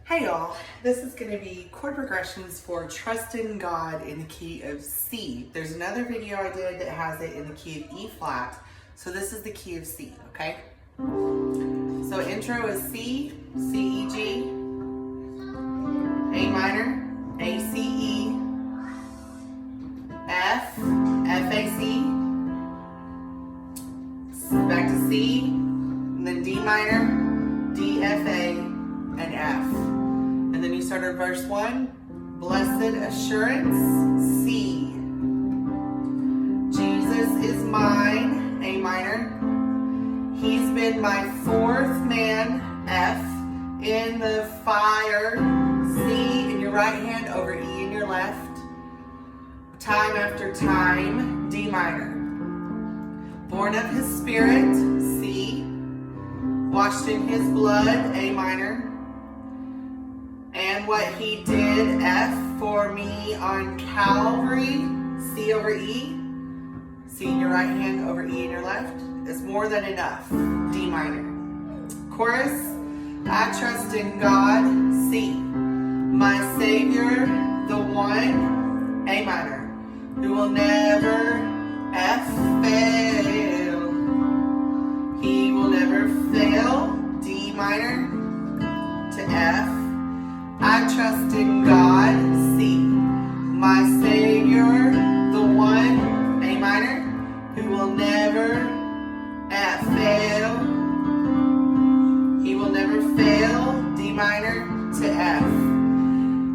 Hey y'all, this is going to be chord progressions for Trust in God in the key of C. There's another video I did that has it in the key of E flat, so this is the key of C, okay? So intro is C, C, E, G, A minor, A, C, E, F, F, A, C, back to C, and then D minor, D, F, A, and F. And then you start at verse 1, blessed assurance, C. Jesus is mine, A minor. He's been my fourth man, F. In the fire, C in your right hand over E in your left. Time after time, D minor. Born of his spirit, C. Washed in his blood, A minor. And what he did, F, for me on Calvary, C over E, C in your right hand over E in your left, is more than enough, D minor. Chorus, I trust in God, C, my Savior, the one, A minor, who will never, F, fail. He will never fail, D minor to F. I trust in God, C, my Savior, the one, A minor, who will never fail. He will never fail, D minor to F.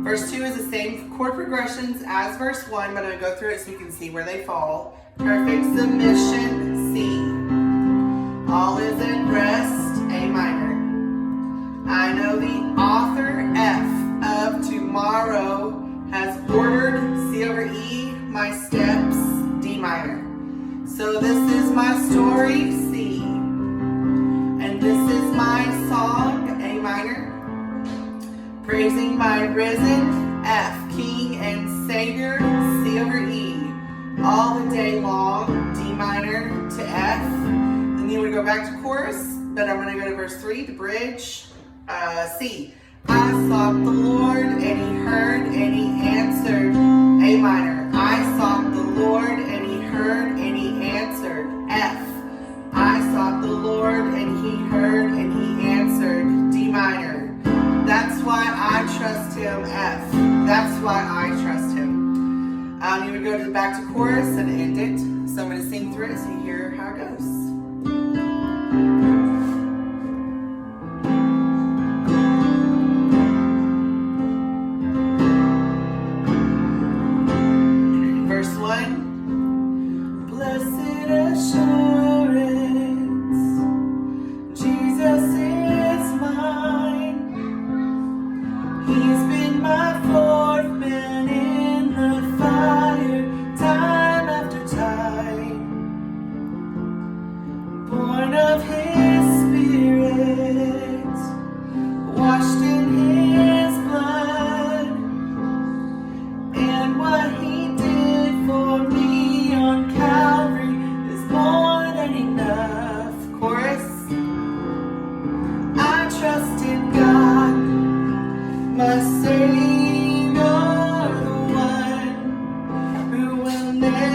Verse 2 is the same chord progressions as verse 1, but I'm going to go through it so you can see where they fall. Perfect submission, C. All is at rest, A minor. I know the author, F, of tomorrow has ordered, C over E, my steps, D minor. So this is my story, C. And this is my song, A minor. Praising my risen, F, King and Savior, C over E. All the day long, D minor to F. Then you would go back to chorus, but I'm going to go to verse 3, the bridge. C. I sought the Lord and he heard and he answered, A minor. I sought the Lord and he heard and he answered, F. I sought the Lord and he heard and he answered, D minor. That's why I trust him, F. That's why I trust him. You would go to the back to chorus and end it. So I'm going to sing through it so you hear how it goes. Born of his spirit, washed in his blood, and what he did for me on Calvary is more than enough. Chorus, I trust in God, my Savior, the one who will never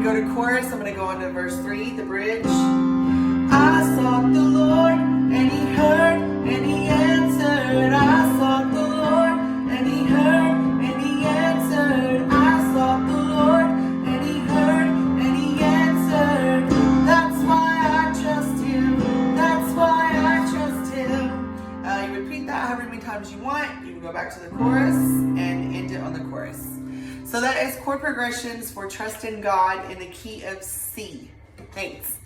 go to chorus. I'm going to go on to verse 3, the bridge. I sought the Lord and he heard times you want. You can go back to the chorus and end it on the chorus. So that is chord progressions for Trust in God in the key of C. Thanks.